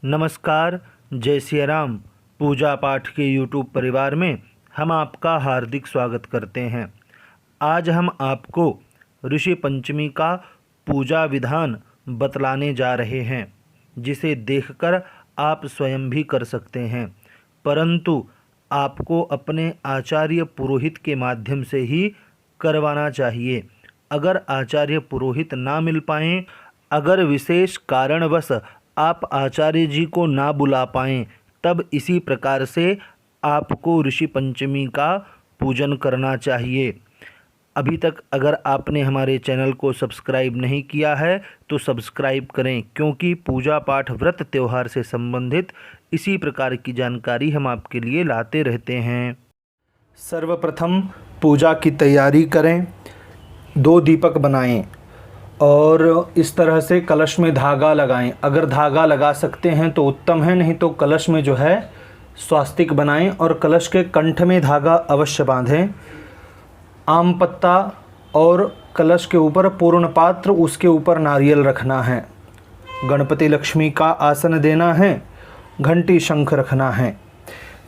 नमस्कार, जय सिया राम। पूजा पाठ के YouTube परिवार में हम आपका हार्दिक स्वागत करते हैं। आज हम आपको ऋषि पंचमी का पूजा विधान बतलाने जा रहे हैं, जिसे देखकर आप स्वयं भी कर सकते हैं, परंतु आपको अपने आचार्य पुरोहित के माध्यम से ही करवाना चाहिए। अगर आचार्य पुरोहित ना मिल पाएँ, अगर विशेष कारणवश आप आचार्य जी को ना बुला पाएँ, तब इसी प्रकार से आपको ऋषि पंचमी का पूजन करना चाहिए। अभी तक अगर आपने हमारे चैनल को सब्सक्राइब नहीं किया है तो सब्सक्राइब करें, क्योंकि पूजा पाठ व्रत त्यौहार से संबंधित इसी प्रकार की जानकारी हम आपके लिए लाते रहते हैं। सर्वप्रथम पूजा की तैयारी करें, 2 दीपक बनाएं और इस तरह से कलश में धागा लगाएं। अगर धागा लगा सकते हैं तो उत्तम है, नहीं तो कलश में जो है स्वास्तिक बनाएं और कलश के कंठ में धागा अवश्य बांधें। आम पत्ता और कलश के ऊपर पूर्ण पात्र, उसके ऊपर नारियल रखना है। गणपति लक्ष्मी का आसन देना है, घंटी शंख रखना है।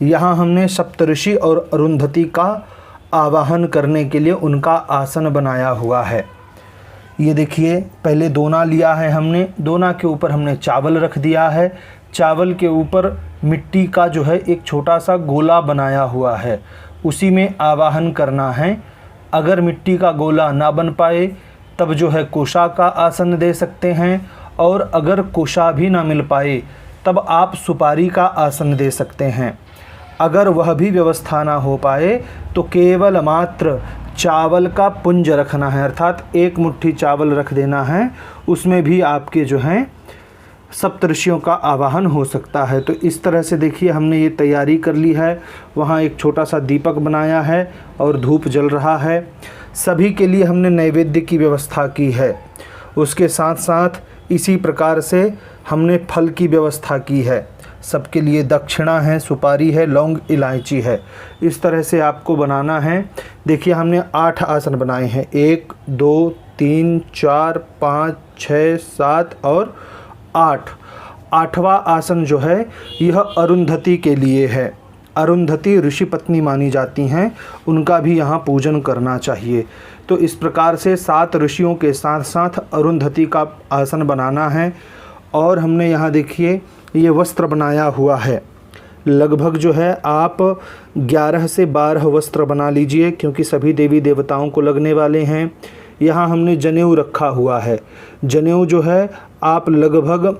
यहाँ हमने सप्तऋषि और अरुंधति का आवाहन करने के लिए उनका आसन बनाया हुआ है। ये देखिए, पहले दोना लिया है हमने, दोना के ऊपर हमने चावल रख दिया है। चावल के ऊपर मिट्टी का जो है एक छोटा सा गोला बनाया हुआ है, उसी में आवाहन करना है। अगर मिट्टी का गोला ना बन पाए तब जो है कोशा का आसन दे सकते हैं, और अगर कोशा भी ना मिल पाए तब आप सुपारी का आसन दे सकते हैं। अगर वह भी व्यवस्था ना हो पाए तो केवल मात्र चावल का पुंज रखना है, अर्थात 1 मुट्ठी चावल रख देना है। उसमें भी आपके जो हैं सप्तऋषियों का आवाहन हो सकता है। तो इस तरह से देखिए, हमने ये तैयारी कर ली है। वहाँ एक छोटा सा दीपक बनाया है और धूप जल रहा है। सभी के लिए हमने नैवेद्य की व्यवस्था की है। उसके साथ साथ इसी प्रकार से हमने फल की व्यवस्था की है। सबके लिए दक्षिणा है, सुपारी है, लौंग, इलायची है। इस तरह से आपको बनाना है। देखिए, हमने 8 आसन बनाए हैं, 1 2 3 4 5 6 7 और 8। 8वां आसन जो है यह अरुंधति के लिए है। अरुंधति ऋषि पत्नी मानी जाती हैं, उनका भी यहाँ पूजन करना चाहिए। तो इस प्रकार से 7 ऋषियों के साथ साथ अरुंधति का आसन बनाना है। और हमने यहाँ देखिए ये वस्त्र बनाया हुआ है। लगभग जो है आप 11 से 12 वस्त्र बना लीजिए, क्योंकि सभी देवी देवताओं को लगने वाले हैं। यहाँ हमने जनेऊ रखा हुआ है। जनेऊ जो है आप लगभग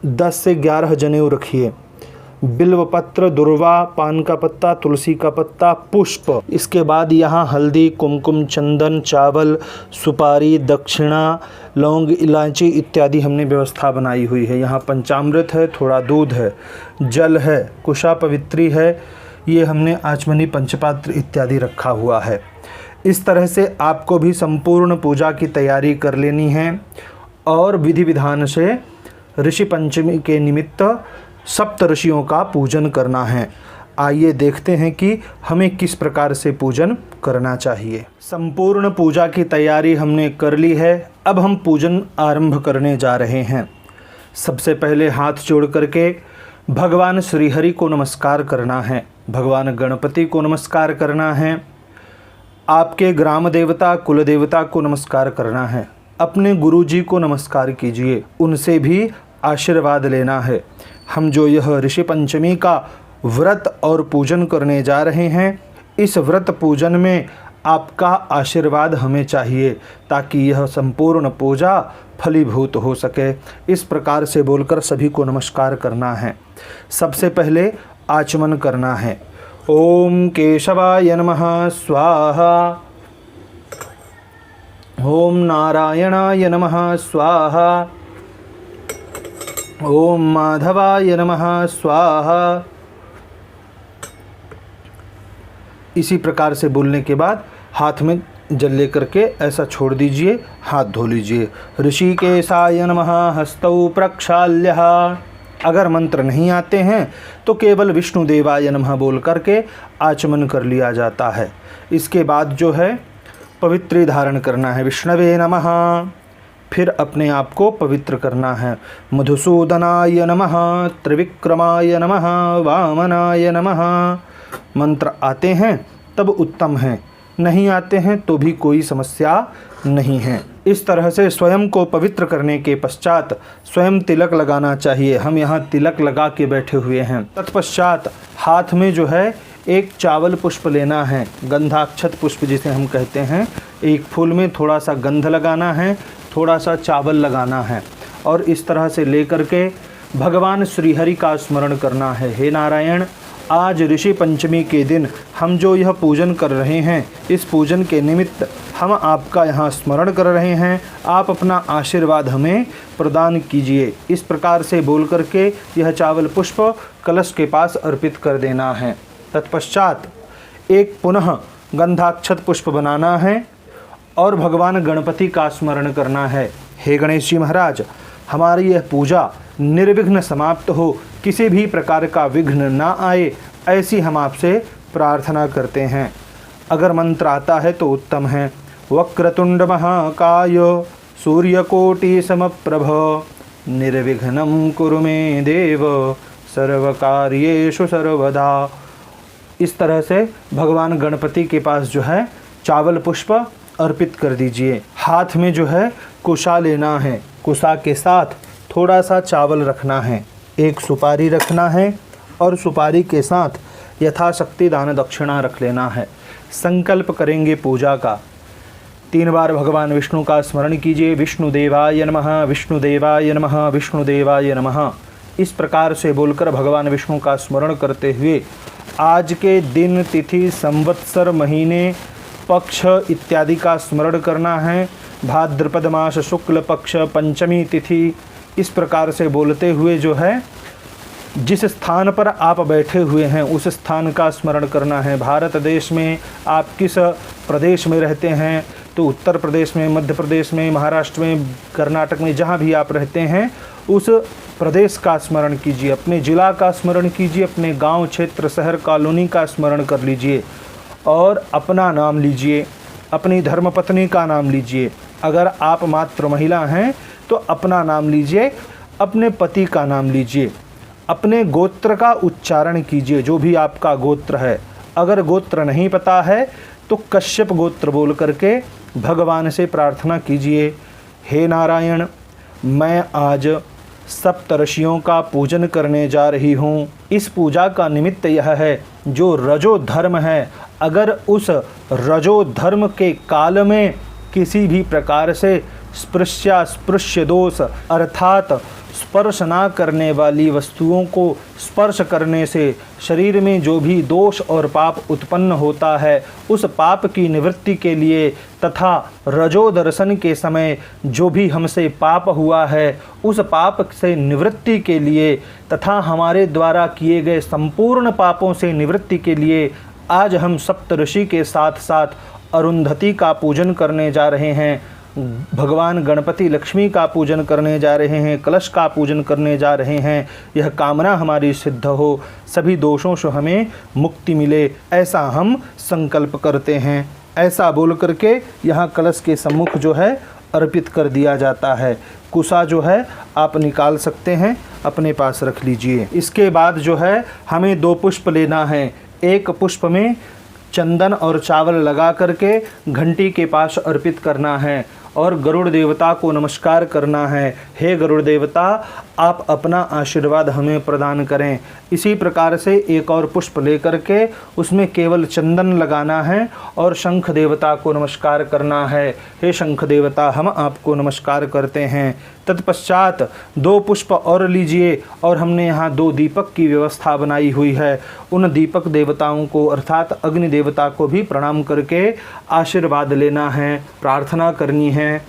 10 से 11 जनेऊ रखिए। बिल्व पत्र, दुर्वा, पान का पत्ता, तुलसी का पत्ता, पुष्प। इसके बाद यहाँ हल्दी, कुमकुम, चंदन, चावल, सुपारी, दक्षिणा, लौंग, इलायची इत्यादि हमने व्यवस्था बनाई हुई है। यहाँ पंचामृत है, थोड़ा दूध है, जल है, कुशा पवित्री है, ये हमने आचमनी, पंचपात्र इत्यादि रखा हुआ है। इस तरह से आपको भी संपूर्ण पूजा की तैयारी कर लेनी है और विधि विधान से ऋषि पंचमी के निमित्त सप्त ऋषियों का पूजन करना है। आइए देखते हैं कि हमें किस प्रकार से पूजन करना चाहिए। संपूर्ण पूजा की तैयारी हमने कर ली है। अब हम पूजन आरंभ करने जा रहे हैं। सबसे पहले हाथ जोड़ करके भगवान श्रीहरि को नमस्कार करना है, भगवान गणपति को नमस्कार करना है, आपके ग्राम देवता, कुल देवता को नमस्कार करना है, अपने गुरुजी को नमस्कार कीजिए, उनसे भी आशीर्वाद लेना है। हम जो यह ऋषि पंचमी का व्रत और पूजन करने जा रहे हैं, इस व्रत पूजन में आपका आशीर्वाद हमें चाहिए, ताकि यह संपूर्ण पूजा फलीभूत हो सके। इस प्रकार से बोलकर सभी को नमस्कार करना है। सबसे पहले आचमन करना है। ओम केशवाय नमः स्वाहा, ओम नारायणाय नमः स्वाहा, ओम माधवाय नमः स्वाहा। इसी प्रकार से बोलने के बाद हाथ में जल लेकर के ऐसा छोड़ दीजिए, हाथ धो लीजिए। ऋषिकेशाय नमः हस्तौ प्रक्षाल्य। अगर मंत्र नहीं आते हैं तो केवल विष्णु देवाय नमः बोल करके आचमन कर लिया जाता है। इसके बाद जो है पवित्री धारण करना है। विष्णवे नमः, फिर अपने आप को पवित्र करना है। मधुसूदनाय नमः, त्रिविक्रमाय नमः, वामनाय नमः। मंत्र आते हैं तब उत्तम है, नहीं आते हैं तो भी कोई समस्या नहीं है। इस तरह से स्वयं को पवित्र करने के पश्चात स्वयं तिलक लगाना चाहिए। हम यहाँ तिलक लगा के बैठे हुए हैं। तत्पश्चात हाथ में जो है एक चावल पुष्प लेना है, गंधाक्षत पुष्प जिसे हम कहते हैं। एक फूल में थोड़ा सा गंध लगाना है, थोड़ा सा चावल लगाना है और इस तरह से लेकर के भगवान श्रीहरि का स्मरण करना है। हे नारायण, आज ऋषि पंचमी के दिन हम जो यह पूजन कर रहे हैं, इस पूजन के निमित्त हम आपका यहाँ स्मरण कर रहे हैं। आप अपना आशीर्वाद हमें प्रदान कीजिए। इस प्रकार से बोल करके यह चावल पुष्प कलश के पास अर्पित कर देना है। तत्पश्चात एक पुनः गंधाक्षत पुष्प बनाना है और भगवान गणपति का स्मरण करना है। हे गणेश जी महाराज, हमारी यह पूजा निर्विघ्न समाप्त हो, किसी भी प्रकार का विघ्न ना आए, ऐसी हम आपसे प्रार्थना करते हैं। अगर मंत्र आता है तो उत्तम है। वक्रतुंड महाकाय सूर्यकोटि समप्रभ निर्विघ्नं कुरु मे देव सर्वकार्येषु सर्वदा। इस तरह से भगवान गणपति के पास जो है चावल पुष्प अर्पित कर दीजिए। हाथ में जो है कुशा लेना है, कुशा के साथ थोड़ा सा चावल रखना है, एक सुपारी रखना है और सुपारी के साथ यथाशक्ति दान दक्षिणा रख लेना है। संकल्प करेंगे पूजा का। 3 बार भगवान विष्णु का स्मरण कीजिए। विष्णुदेवाय नमः, विष्णुदेवाय नमः, विष्णुदेवाय नमः। इस प्रकार से बोलकर भगवान विष्णु का स्मरण करते हुए आज के दिन, तिथि, संवत्सर, महीने, पक्ष इत्यादि का स्मरण करना है। भाद्रपद मास शुक्ल पक्ष पंचमी तिथि, इस प्रकार से बोलते हुए जो है जिस स्थान पर आप बैठे हुए हैं उस स्थान का स्मरण करना है। भारत देश में आप किस प्रदेश में रहते हैं, तो उत्तर प्रदेश में, मध्य प्रदेश में, महाराष्ट्र में, कर्नाटक में, जहाँ भी आप रहते हैं उस प्रदेश का स्मरण कीजिए। अपने ज़िला का स्मरण कीजिए, अपने गांव, क्षेत्र, शहर, कॉलोनी का स्मरण कर लीजिए और अपना नाम लीजिए, अपनी धर्मपत्नी का नाम लीजिए। अगर आप मात्र महिला हैं तो अपना नाम लीजिए, अपने पति का नाम लीजिए, अपने गोत्र का उच्चारण कीजिए, जो भी आपका गोत्र है। अगर गोत्र नहीं पता है तो कश्यप गोत्र बोल करके भगवान से प्रार्थना कीजिए। हे नारायण, मैं आज सप्तऋषियों का पूजन करने जा रही हूँ। इस पूजा का निमित्त यह है, जो रजो धर्म है, अगर उस रजो धर्म के काल में किसी भी प्रकार से स्पृश्य दोष अर्थात स्पर्श ना करने वाली वस्तुओं को स्पर्श करने से शरीर में जो भी दोष और पाप उत्पन्न होता है, उस पाप की निवृत्ति के लिए तथा रजो दर्शन के समय जो भी हमसे पाप हुआ है, उस पाप से निवृत्ति के लिए तथा हमारे द्वारा किए गए संपूर्ण पापों से निवृत्ति के लिए आज हम सप्तऋषि के साथ साथ अरुंधति का पूजन करने जा रहे हैं, भगवान गणपति लक्ष्मी का पूजन करने जा रहे हैं, कलश का पूजन करने जा रहे हैं। यह कामना हमारी सिद्ध हो, सभी दोषों से हमें मुक्ति मिले, ऐसा हम संकल्प करते हैं। ऐसा बोल करके यहाँ कलश के सम्मुख जो है अर्पित कर दिया जाता है। कुशा जो है आप निकाल सकते हैं, अपने पास रख लीजिए। इसके बाद जो है हमें 2 पुष्प लेना है। एक पुष्प में चंदन और चावल लगा करके घंटी के पास अर्पित करना है और गरुड़ देवता को नमस्कार करना है। हे गरुड़ देवता, आप अपना आशीर्वाद हमें प्रदान करें। इसी प्रकार से एक और पुष्प लेकर के उसमें केवल चंदन लगाना है और शंख देवता को नमस्कार करना है। हे शंख देवता, हम आपको नमस्कार करते हैं। तत्पश्चात 2 पुष्प और लीजिए और हमने यहाँ 2 दीपक की व्यवस्था बनाई हुई है। उन दीपक देवताओं को अर्थात अग्नि देवता को भी प्रणाम करके आशीर्वाद लेना है, प्रार्थना करनी है।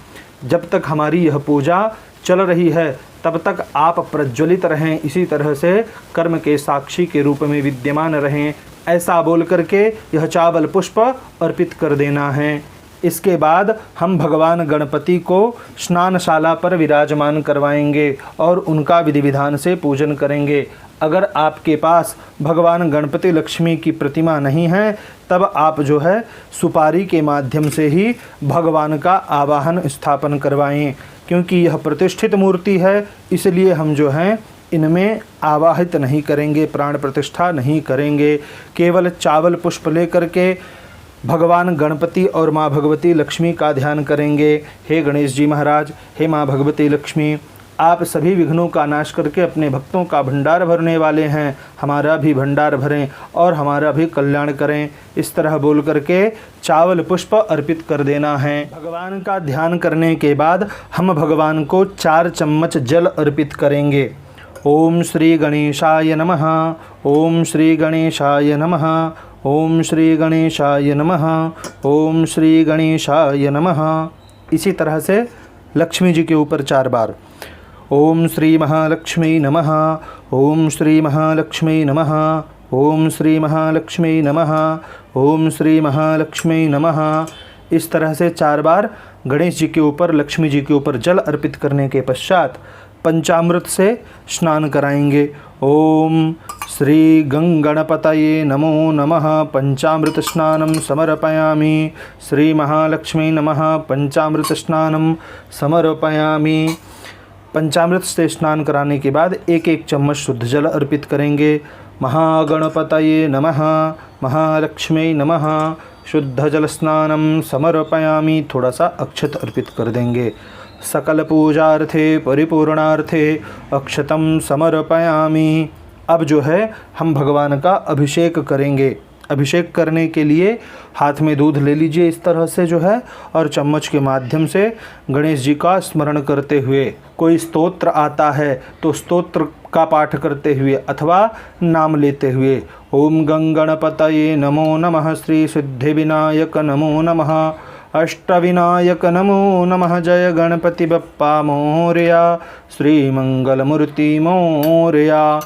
जब तक हमारी यह पूजा चल रही है तब तक आप प्रज्वलित रहें, इसी तरह से कर्म के साक्षी के रूप में विद्यमान रहें, ऐसा बोल करके यह चावल पुष्प अर्पित कर देना है। इसके बाद हम भगवान गणपति को स्नानशाला पर विराजमान करवाएंगे और उनका विधि विधान से पूजन करेंगे। अगर आपके पास भगवान गणपति लक्ष्मी की प्रतिमा नहीं है तब आप जो है सुपारी के माध्यम से ही भगवान का आवाहन स्थापन करवाएं। क्योंकि यह प्रतिष्ठित मूर्ति है, इसलिए हम जो हैं इनमें आवाहित नहीं करेंगे, प्राण प्रतिष्ठा नहीं करेंगे। केवल चावल पुष्प लेकर के भगवान गणपति और माँ भगवती लक्ष्मी का ध्यान करेंगे। हे गणेश जी महाराज, हे माँ भगवती लक्ष्मी, आप सभी विघ्नों का नाश करके अपने भक्तों का भंडार भरने वाले हैं, हमारा भी भंडार भरें और हमारा भी कल्याण करें। इस तरह बोल करके चावल पुष्प अर्पित कर देना है। भगवान का ध्यान करने के बाद हम भगवान को 4 चम्मच जल अर्पित करेंगे। ओम श्री गणेशाय नमः, ओम श्री गणेशाय नमः, ओम श्री गणेशाय नमः, ओम श्री गणेशाय नमः। इसी तरह से लक्ष्मी जी के ऊपर 4 बार। ओम श्री महालक्ष्मी नमः, ओम श्री महालक्ष्मी नमः, ओम श्री महालक्ष्मी नमः, ओम श्री महालक्ष्मी नमः। इस तरह से 4 बार गणेश जी के ऊपर, लक्ष्मी जी के ऊपर जल अर्पित करने के पश्चात पंचामृत से स्नान कराएंगे। ओम श्री गंगणपतये नमो नमः, पंचामृत स्नानं समर्पयामि। श्री महालक्ष्मी नमः, पंचामृत स्नानं समर्पयामि। पंचामृत से स्नान कराने के बाद 1-1 चम्मच शुद्ध जल अर्पित करेंगे। महागणपतये नमः, महालक्ष्मी नमः, शुद्ध जल स्नानं समर्पयामि। थोड़ा सा अक्षत अर्पित कर देंगे। सकल पूजार्थे परिपूर्णार्थे अक्षतम समर्पयामि। अब जो है हम भगवान का अभिषेक करेंगे। अभिषेक करने के लिए हाथ में दूध ले लीजिए इस तरह से जो है, और चम्मच के माध्यम से गणेश जी का स्मरण करते हुए, कोई स्तोत्र आता है तो स्तोत्र का पाठ करते हुए अथवा नाम लेते हुए, ओम गंगणपतये नमो नमः, श्री सिद्धि विनायक नमो नमः, अष्टविनायक नमो नमः, जय गणपति बप्पा मोरया, श्री मंगलमूर्ति मोरया।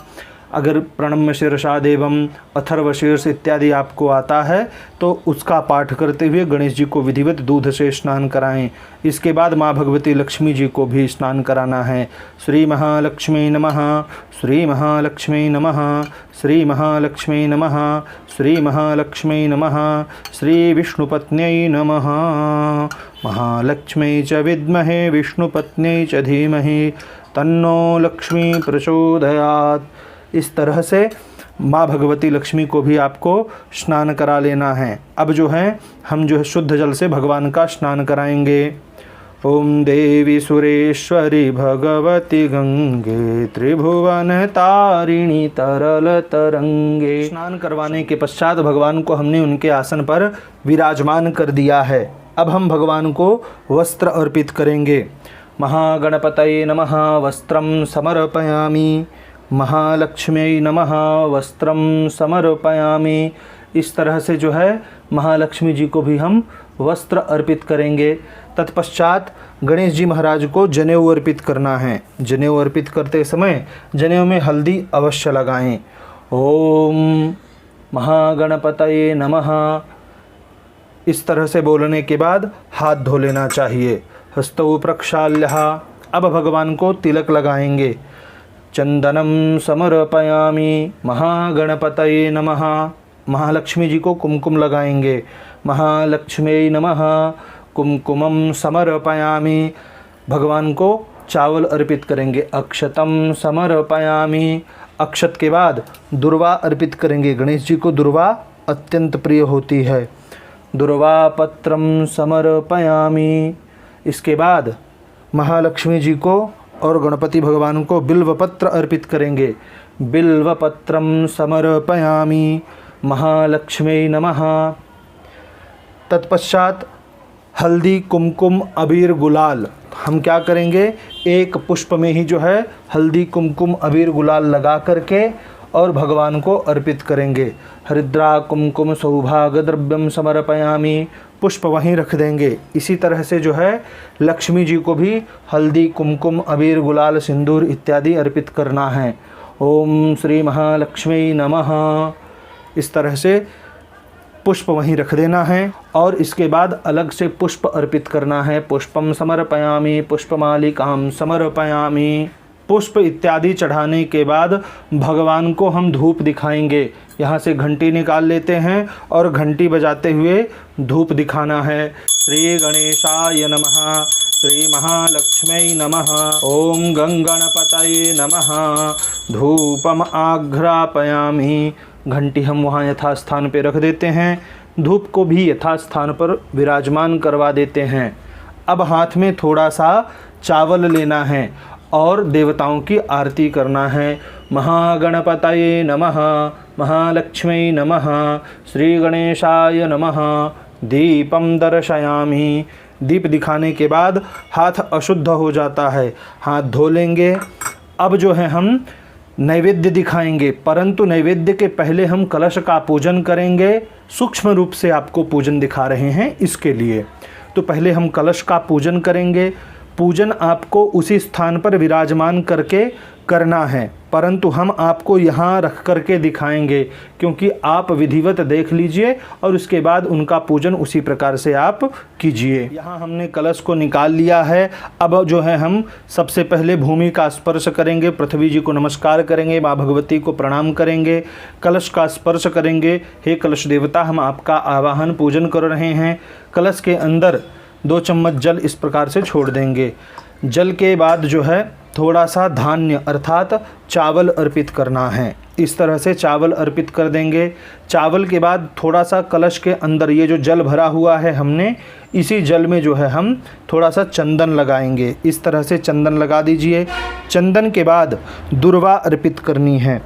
अगर प्रणम्य शीर्षा देवम, अथर्व शीर्ष इत्यादि आपको आता है तो उसका पाठ करते हुए गणेश जी को विधिवत दूध से स्नान कराएं। इसके बाद माँ भगवती लक्ष्मी जी को भी स्नान कराना है। श्री महालक्ष्मी नमः, श्री महालक्ष्मी नमः, श्री महालक्ष्मी नमः, श्री महालक्ष्मी नमः, श्री विष्णुपत्न्यै नमः। महालक्ष्मी च विद्महे विष्णुपत्न्यै च धीमहि तन्नो लक्ष्मी प्रचोदयात्। इस तरह से माँ भगवती लक्ष्मी को भी आपको स्नान करा लेना है। अब जो है हम जो है शुद्ध जल से भगवान का स्नान कराएंगे। ओम देवी सुरेश्वरी भगवती गंगे, त्रिभुवन तारिणी तरल तरंगे। स्नान करवाने के पश्चात भगवान को हमने उनके आसन पर विराजमान कर दिया है। अब हम भगवान को वस्त्र अर्पित करेंगे। महागणपतये नमः, वस्त्रं समर्पयामि। महालक्ष्मी नमः, वस्त्रं समर्पयामि। इस तरह से जो है महालक्ष्मी जी को भी हम वस्त्र अर्पित करेंगे। तत्पश्चात गणेश जी महाराज को जनेऊ अर्पित करना है। जनेऊ अर्पित करते समय जनेऊ में हल्दी अवश्य लगाएं। ओम महागणपतये नमः, इस तरह से बोलने के बाद हाथ धो लेना चाहिए। हस्तौ प्रक्षाल्यः। अब भगवान को तिलक लगाएंगे। चंदनम समर्पयामि। महागणपतये नमः, महालक्ष्मी जी को कुमकुम लगाएंगे। महालक्ष्मी नमः, कुमकुमम समर्पयामि। भगवान को चावल अर्पित करेंगे। अक्षतम समर्पयामि। अक्षत के बाद दुर्वा अर्पित करेंगे। गणेश जी को दुर्वा अत्यंत प्रिय होती है। दुर्वा पत्रम समर्पयामि। इसके बाद महालक्ष्मी जी को और गणपति भगवान को बिल्वपत्र अर्पित करेंगे। बिल्वपत्रम समर्पयामि। महालक्ष्मी नमः। तत्पश्चात हल्दी, कुमकुम, अबीर, गुलाल हम क्या करेंगे, एक पुष्प में ही जो है हल्दी, कुमकुम, अबीर, गुलाल लगा करके और भगवान को अर्पित करेंगे। हरिद्रा कुमकुम सौभाग्य द्रव्यम समर्पयामि। पुष्प वहीं रख देंगे। इसी तरह से जो है लक्ष्मी जी को भी हल्दी, कुमकुम, अबीर, गुलाल, सिंदूर इत्यादि अर्पित करना है। ओम श्री महालक्ष्मी नमः। इस तरह से पुष्प वहीं रख देना है और इसके बाद अलग से पुष्प अर्पित करना है। पुष्पम समर्पयामि, पुष्पमालिकां समर्पयामि। पुष्प इत्यादि चढ़ाने के बाद भगवान को हम धूप दिखाएंगे। यहाँ से घंटी निकाल लेते हैं और घंटी बजाते हुए धूप दिखाना है। श्री गणेशाय नमः, श्रीमहालक्ष्म्यै नमः। ओम गंगणपतये नमः। धूपम आघ्रापयामि। घंटी हम वहाँ यथास्थान पे रख देते हैं। धूप को भी यथास्थान पर विराजमान करवा देते हैं। अब हाथ में थोड़ा सा चावल लेना है और देवताओं की आरती करना है। महागणपतये नमः, महालक्ष्म्यै नमः, श्री गणेशाय नमः। दीपम दर्शयामि। दीप दिखाने के बाद हाथ अशुद्ध हो जाता है, हाथ धो लेंगे। अब जो है हम नैवेद्य दिखाएंगे, परंतु नैवेद्य के पहले हम कलश का पूजन करेंगे। सूक्ष्म रूप से आपको पूजन दिखा रहे हैं इसके लिए। तो पहले हम कलश का पूजन करेंगे। पूजन आपको उसी स्थान पर विराजमान करके करना है, परंतु हम आपको यहाँ रख करके दिखाएंगे, क्योंकि आप विधिवत देख लीजिए और उसके बाद उनका पूजन उसी प्रकार से आप कीजिए। यहाँ हमने कलश को निकाल लिया है। अब जो है हम सबसे पहले भूमि का स्पर्श करेंगे, पृथ्वी जी को नमस्कार करेंगे, माँ भगवती को प्रणाम करेंगे, कलश का स्पर्श करेंगे। हे कलश देवता, हम आपका आवाहन पूजन कर रहे हैं। कलश के अंदर 2 चम्मच जल इस प्रकार से छोड़ देंगे। जल के बाद जो है थोड़ा सा धान्य अर्थात चावल अर्पित करना है। इस तरह से चावल अर्पित कर देंगे। चावल के बाद थोड़ा सा कलश के अंदर ये जो जल भरा हुआ है हमने, इसी जल में जो है हम थोड़ा सा चंदन लगाएंगे। इस तरह से चंदन लगा दीजिए। चंदन के बाद दुर्वा अर्पित करनी है।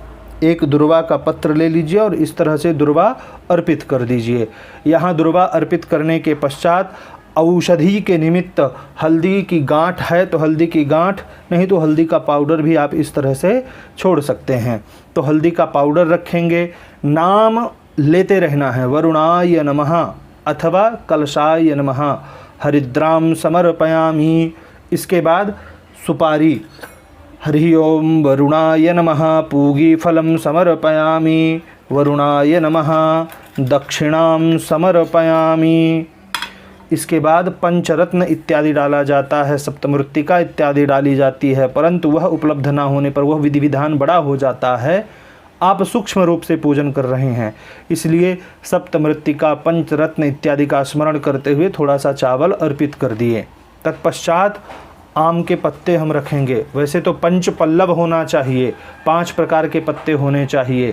एक दुर्वा का पत्र ले लीजिए और इस तरह से दुर्वा अर्पित कर दीजिए। यहाँ दुर्वा अर्पित करने के पश्चात औषधि के निमित्त हल्दी की गांठ है तो हल्दी की गांठ, नहीं तो हल्दी का पाउडर भी आप इस तरह से छोड़ सकते हैं। तो हल्दी का पाउडर रखेंगे। नाम लेते रहना है, वरुणाय नमः अथवा कलशाय नमः, हरिद्राम समर्पयामि। इसके बाद सुपारी, हरि ओम वरुणाय नमः, पूगी फलम समर्पयामि, वरुणाय नमः, दक्षिणाम समर्पयामि। इसके बाद पंचरत्न इत्यादि डाला जाता है, सप्तमृत्तिका इत्यादि डाली जाती है, परंतु वह उपलब्ध ना होने पर वह विधि विधान बड़ा हो जाता है। आप सूक्ष्म रूप से पूजन कर रहे हैं, इसलिए सप्तमृत्तिका पंचरत्न इत्यादि का स्मरण करते हुए थोड़ा सा चावल अर्पित कर दिए। तत्पश्चात आम के पत्ते हम रखेंगे। वैसे तो 5 पल्लव होना चाहिए, 5 प्रकार के पत्ते होने चाहिए,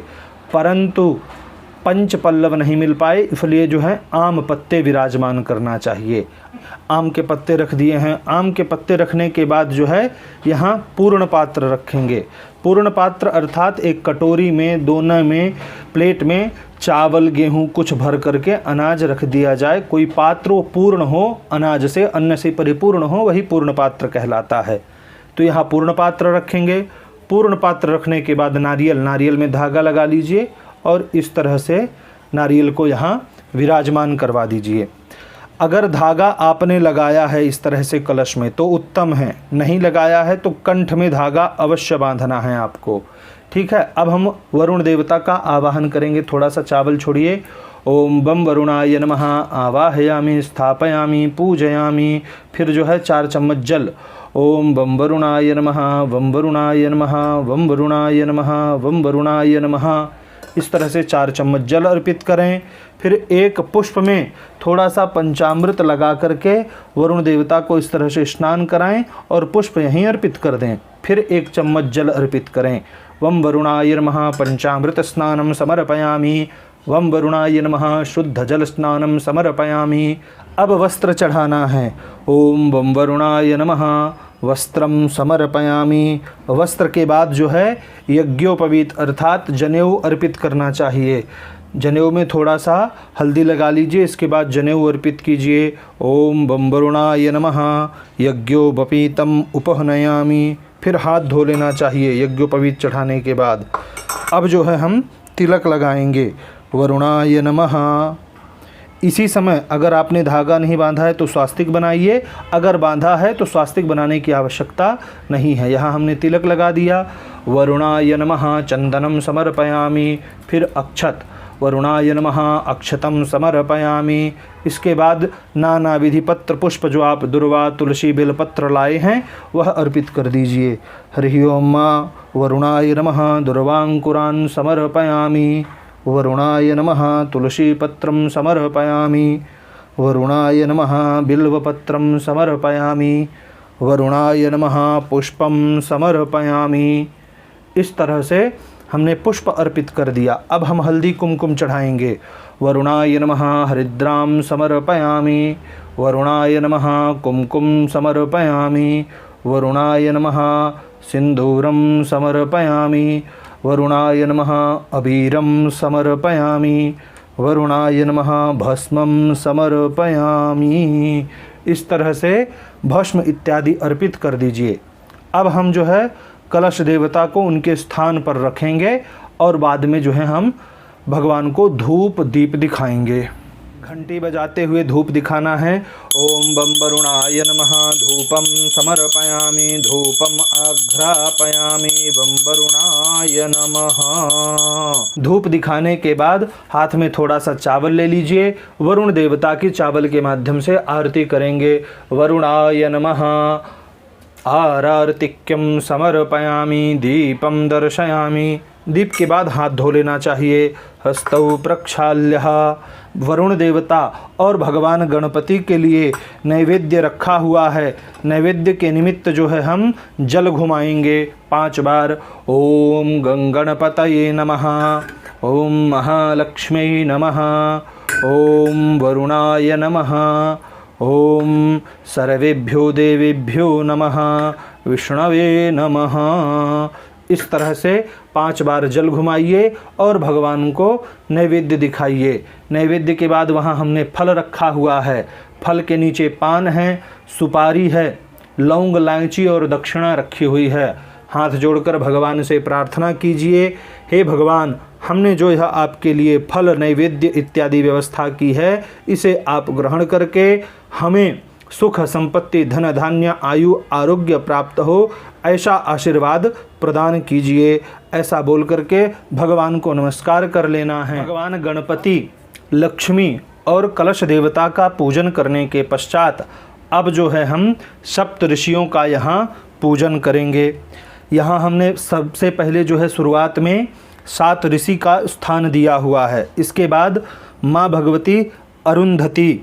परंतु 5 पल्लव नहीं मिल पाए, इसलिए जो है आम पत्ते विराजमान करना चाहिए। आम के पत्ते रख दिए हैं। आम के पत्ते रखने के बाद जो है यहाँ पूर्ण पात्र रखेंगे। पूर्ण पात्र अर्थात एक कटोरी में, दोना में, प्लेट में चावल गेहूँ कुछ भर करके अनाज रख दिया जाए। कोई पात्र पूर्ण हो, अनाज से, अन्न से परिपूर्ण हो, वही पूर्ण पात्र कहलाता है। तो यहाँ पूर्ण पात्र रखेंगे। पूर्ण पात्र रखने के बाद नारियल में धागा लगा लीजिए और इस तरह से नारियल को यहाँ विराजमान करवा दीजिए। अगर धागा आपने लगाया है इस तरह से कलश में तो उत्तम है, नहीं लगाया है तो कंठ में धागा अवश्य बांधना है आपको। ठीक है। अब हम वरुण देवता का आवाहन करेंगे। थोड़ा सा चावल छोड़िए। ओम बम वरुणाय नमः आवाहयामि, स्थापयामि, पूजयामि। फिर जो है 4 चम्मच जल। ओम बम वरुणाय नमः, वम वरुणाय नमः, वम वरुणाय नमः, वम वरुणाय नमः। इस तरह से 4 चम्मच जल अर्पित करें। फिर एक पुष्प में थोड़ा सा पंचामृत लगा करके वरुण देवता को इस तरह से स्नान कराएं और पुष्प यहीं अर्पित कर दें। फिर 1 चम्मच जल अर्पित करें। वम वरुणाय नमः पंचामृत स्नानम समर्पयामि, वम वरुणाय नमः शुद्ध जल स्नानम समर्पयामि। अब वस्त्र चढ़ाना है। ओम वम वरुणाय नमः वस्त्रम समर्पयामि। वस्त्र के बाद जो है यज्ञोपवीत अर्थात जनेऊ अर्पित करना चाहिए। जनेऊ में थोड़ा सा हल्दी लगा लीजिए, इसके बाद जनेऊ अर्पित कीजिए। ओम बम वरुणाय नमः यज्ञोपवीतम उपहनयामि। फिर हाथ धो लेना चाहिए यज्ञोपवीत चढ़ाने के बाद। अब जो है हम तिलक लगाएंगे। वरुणाय नमः। इसी समय अगर आपने धागा नहीं बांधा है तो स्वास्तिक बनाइए, अगर बांधा है तो स्वास्तिक बनाने की आवश्यकता नहीं है। यहाँ हमने तिलक लगा दिया। वरुणाय नमः चंदनम समर्पयामि। फिर अक्षत। वरुणाय नमः अक्षतम समर्पयामि। इसके बाद नाना विधि पत्र पुष्प जो आप दुर्वा तुलसी बेलपत्र लाए हैं वह अर्पित कर दीजिए। हरि ओम वरुणाय नमः दुर्वांकुरान् समर्पयामि, वरुणाय नमः तुलसी पत्रम समर्पयामि। वरुणाय नमः बिल्वपत्रं समर्पयामि, वरुणाय नमः पुष्पं समर्पयामि। इस तरह से हमने पुष्प अर्पित कर दिया। अब हम हल्दी कुमकुम चढ़ाएंगे। वरुणाय नमः हरिद्रां समर्पयामि, वरुणाय नमः कुमकुम समर्पयामि, वरुणाय नमः सिंदूरं समर्पयामि, वरुणाय नमः अबीरं समर्पयामि, वरुणाय नमः भस्मं समर्पयामि। इस तरह से भस्म इत्यादि अर्पित कर दीजिए। अब हम जो है कलश देवता को उनके स्थान पर रखेंगे और बाद में जो है हम भगवान को धूप दीप दिखाएंगे। घंटी बजाते हुए धूप दिखाना है। ओम बम वरुणाय नमः धूपम समर्पयामि, धूपम आघ्रापयामि, बम वरुणाय नमः। धूप दिखाने के बाद हाथ में थोड़ा सा चावल ले लीजिए। वरुण देवता की चावल के माध्यम से आरती करेंगे। वरुणाय नमः आरतिक्यं समर्पयामि, दीपं दर्शयामि। दीप के बाद हाथ धो लेना चाहिए। हस्तौ प्रक्षाल्यः। वरुण देवता और भगवान गणपति के लिए नैवेद्य रखा हुआ है। नैवेद्य के निमित्त जो है हम जल घुमाएंगे 5 बार। ओम गणपतये नमः, ओम महालक्ष्म्यै नमः, ओम वरुणाय नमः, ओम सर्वेभ्यो देवेभ्यो नमः, विष्णवे नमः। इस तरह से 5 बार जल घुमाइए और भगवान को नैवेद्य दिखाइए। नैवेद्य के बाद वहाँ हमने फल रखा हुआ है। फल के नीचे पान है, सुपारी है, लौंग, इलायची और दक्षिणा रखी हुई है। हाथ जोड़कर भगवान से प्रार्थना कीजिए, हे भगवान, हमने जो यह आपके लिए फल, नैवेद्य इत्यादि व्यवस्था की है, इसे आप ग्रहण करके हमें सुख, संपत्ति, धन, धान्य, आयु, आरोग्य प्राप्त हो, ऐसा आशीर्वाद प्रदान कीजिए। ऐसा बोल करके भगवान को नमस्कार कर लेना है। भगवान गणपति, लक्ष्मी और कलश देवता का पूजन करने के पश्चात अब जो है हम सप्त ऋषियों का यहाँ पूजन करेंगे। यहाँ हमने सबसे पहले जो है शुरुआत में 7 ऋषि का स्थान दिया हुआ है। इसके बाद माँ भगवती अरुंधति,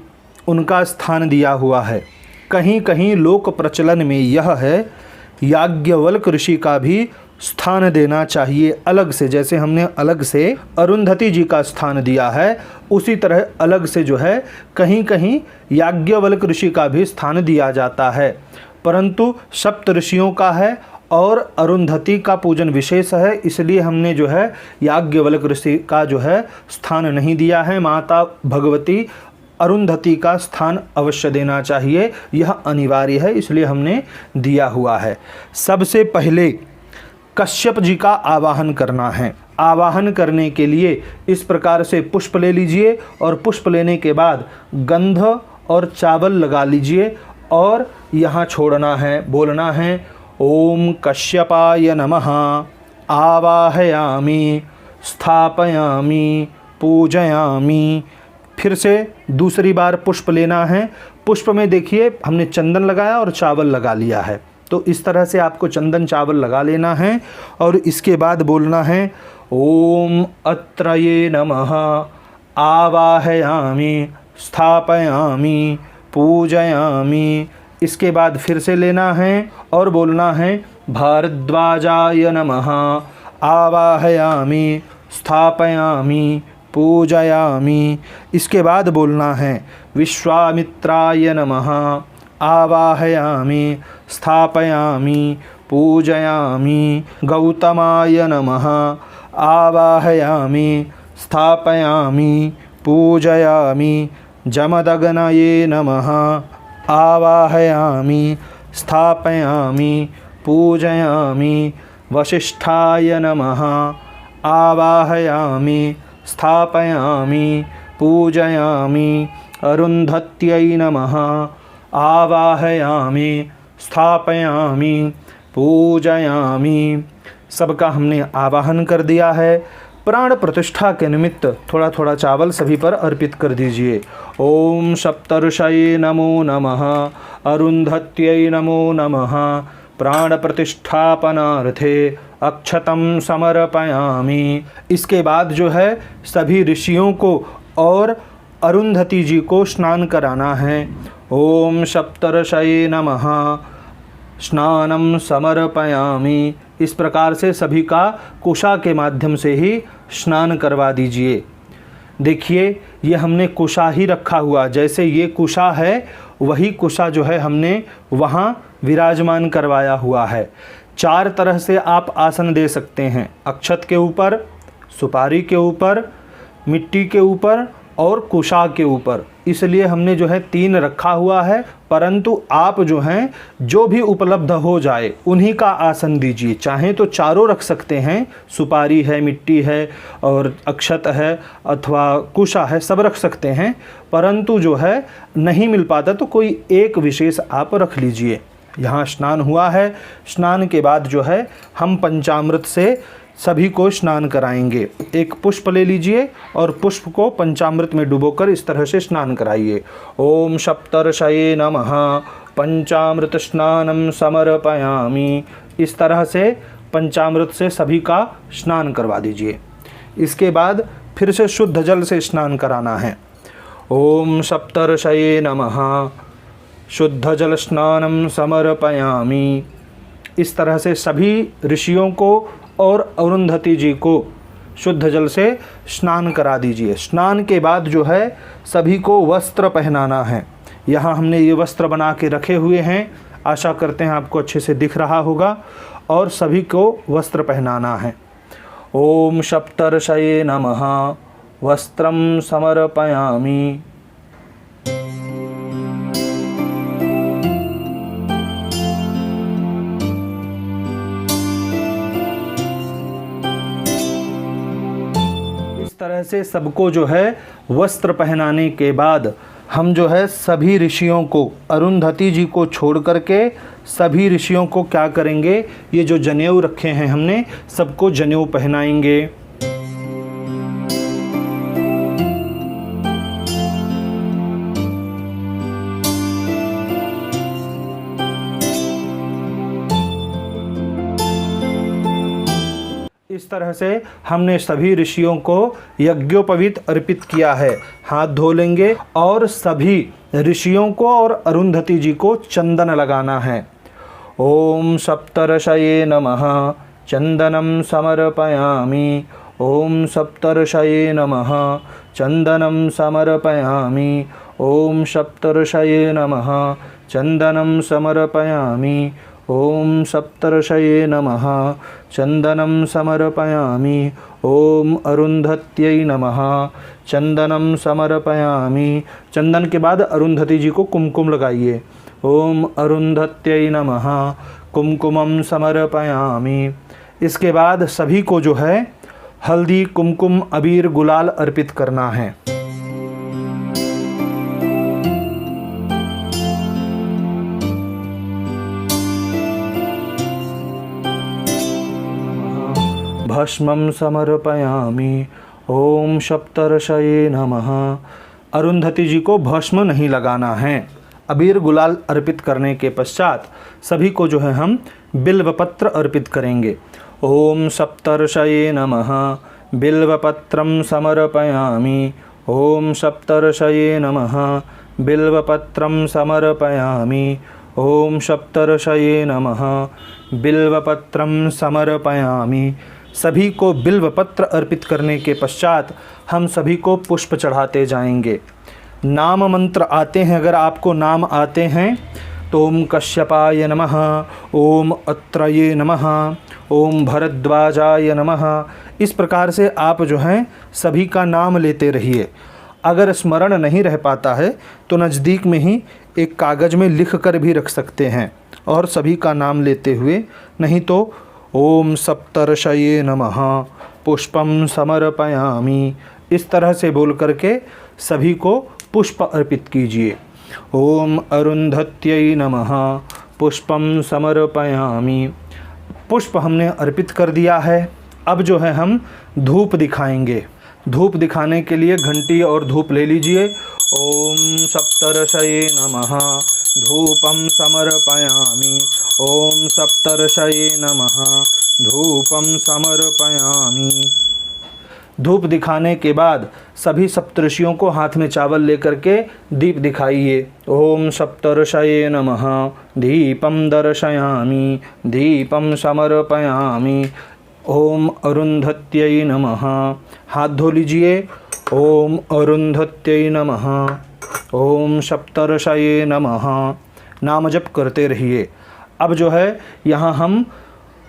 उनका स्थान दिया हुआ है। कहीं कहीं लोक प्रचलन में यह है याज्ञवल्क ऋषि का भी स्थान देना चाहिए अलग से। जैसे हमने अलग से अरुंधति जी का स्थान दिया है, उसी तरह अलग से जो है कहीं कहीं याज्ञवल्क ऋषि का भी स्थान दिया जाता है। परंतु सप्त ऋषियों का है और अरुंधति का पूजन विशेष है, इसलिए हमने जो है याज्ञवल्क ऋषि का जो है स्थान नहीं दिया है। माता भगवती अरुंधति का स्थान अवश्य देना चाहिए, यह अनिवार्य है, इसलिए हमने दिया हुआ है। सबसे पहले कश्यप जी का आवाहन करना है। आवाहन करने के लिए इस प्रकार से पुष्प ले लीजिए और पुष्प लेने के बाद गंध और चावल लगा लीजिए और यहाँ छोड़ना है, बोलना है ओम कश्यपाय नमः आवाहयामि, स्थापयामि, पूजयामि। फिर से दूसरी बार पुष्प लेना है। पुष्प में देखिए हमने चंदन लगाया और चावल लगा लिया है, तो इस तरह से आपको चंदन चावल लगा लेना है और इसके बाद बोलना है ओम अत्रये नमः आवाहयामि, स्थापयामि, पूजयामि। इसके बाद फिर से लेना है और बोलना है भारद्वाजाय नमः आवाहयामि, स्थापयामि, पूजयामि। इसके बाद बोलना है विश्वामित्राय नमः आवाहयामि, स्थापयामि, पूजयामि। गौतमाय नमः आवाहयामि, स्थापयामि, पूजयामि। जमदग्नये नमः आवाहयामि, स्थापयामि, पूजयामि। वसिष्ठाय नमः आवाहयामि, स्थापयामि, पूजयामि। अरुंधत्यै नमः आवाहयामि, स्थापयामि, पूजयामि। सबका हमने आवाहन कर दिया है। प्राण प्रतिष्ठा के निमित्त थोड़ा थोड़ा चावल सभी पर अर्पित कर दीजिए। ओम सप्तऋषये नमो नमः, अरुंधत्यै नमो नमः। प्राण प्रतिष्ठापनार्थे अक्षतम समर्पयामि। इसके बाद जो है सभी ऋषियों को और अरुंधति जी को स्नान कराना है। ओम सप्तर्षये नमः स्नानम समर्पयामि। इस प्रकार से सभी का कुशा के माध्यम से ही स्नान करवा दीजिए। देखिए ये हमने कुशा ही रखा हुआ, जैसे ये कुशा है वही कुशा जो है हमने वहाँ विराजमान करवाया हुआ है। 4 तरह से आप आसन दे सकते हैं, अक्षत के ऊपर, सुपारी के ऊपर, मिट्टी के ऊपर और कुशा के ऊपर। इसलिए हमने जो है 3 रखा हुआ है, परंतु आप जो हैं जो भी उपलब्ध हो जाए उन्हीं का आसन दीजिए। चाहें तो चारों रख सकते हैं, सुपारी है, मिट्टी है और अक्षत है अथवा कुशा है, सब रख सकते हैं, परंतु जो है नहीं मिल पाता तो कोई एक विशेष आप रख लीजिए। यहाँ स्नान हुआ है, स्नान के बाद जो है हम पंचामृत से सभी को स्नान कराएंगे। एक पुष्प ले लीजिए और पुष्प को पंचामृत में डुबोकर इस तरह से स्नान कराइए। ओम सप्तर्षये नमः पंचामृत स्नानम समर्पयामि। इस तरह से पंचामृत से सभी का स्नान करवा दीजिए। इसके बाद फिर से शुद्ध जल से स्नान कराना है। ओम सप्तर्षये नमः शुद्ध जल स्नानम समर्पयामि। इस तरह से सभी ऋषियों को और अरुंधति जी को शुद्ध जल से स्नान करा दीजिए। स्नान के बाद जो है सभी को वस्त्र पहनाना है। यहाँ हमने ये वस्त्र बना के रखे हुए हैं, आशा करते हैं आपको अच्छे से दिख रहा होगा, और सभी को वस्त्र पहनाना है। ओम सप्तर्षये नमः वस्त्रम समर्पयामि। तरह से सबको जो है वस्त्र पहनाने के बाद हम जो है सभी ऋषियों को, अरुंधति जी को छोड़ करके सभी ऋषियों को क्या करेंगे, ये जो जनेऊ रखे हैं हमने सबको जनेऊ पहनाएंगे। इस तरह से हमने सभी ऋषियों को यज्ञोपवीत अर्पित किया है। हाथ धो लेंगे और सभी ऋषियों को और अरुंधति जी को चंदन लगाना है। ओम सप्तर्षये नमः चंदनम समर्पयामि। ओम सप्तर्षये नमः चंदनम समर्पयामि। ओम सप्तर्षये नमः चंदनम समर्पयामि। ओम सप्तर्षये नमः चंदनम समर्पयामि। ओम अरुंधत्यै नमः चंदनम समर्पयामि। चंदन के बाद अरुंधति जी को कुमकुम लगाइए। ओम अरुंधत्यै नमः कुमकुमम समर्पयामि। इसके बाद सभी को जो है हल्दी, कुमकुम, अबीर, गुलाल अर्पित करना है। भस्मं समर्पयामि। ओम सप्तर्षये नमः। अरुंधति जी को भस्म नहीं लगाना है। अबीर गुलाल अर्पित करने के पश्चात सभी को जो है हम बिल्वपत्र अर्पित करेंगे। ओम सप्तर्षये नमः बिल्वपत्रं समर्पयामि। ओम सप्तर्षये नमः बिल्वपत्रं समर्पयामि। ओम सप्तर्षये नमः बिल्वपत्रं समर्पयामि। सभी को बिल्वपत्र अर्पित करने के पश्चात हम सभी को पुष्प चढ़ाते जाएंगे। नाम मंत्र आते हैं, अगर आपको नाम आते हैं तो ओम कश्यपाय नमः, ओम अत्रये नमः, ओम भरद्वाजाय नमः। इस प्रकार से आप जो हैं सभी का नाम लेते रहिए। अगर स्मरण नहीं रह पाता है तो नज़दीक में ही एक कागज़ में लिख कर भी रख सकते हैं और सभी का नाम लेते हुए, नहीं तो ओम सप्तर्षये नमः पुष्पम समर्पयामि इस तरह से बोल करके सभी को पुष्प अर्पित कीजिए। ओम अरुंधत्यै नमः पुष्पम समर्पयामि। पुष्प हमने अर्पित कर दिया है। अब जो है हम धूप दिखाएंगे। धूप दिखाने के लिए घंटी और धूप ले लीजिए। ओम सप्तर्षये नमः धूपम समर्पयामि। ओम सप्तर्षये नमः धूपम समर्पयामि। धूप दिखाने के बाद सभी सप्तऋषियों को हाथ में चावल लेकर के दीप दिखाइए। ओम सप्तऋषये नमः। दीपम दर्शयामि, दीपम समर्पयामि। ओम अरुंधत्यै नमः। हाथ धो लीजिए। ओम अरुंधत्यै नमः। ओम सप्तऋषये नमः। नाम जप करते रहिए। अब जो है यहाँ हम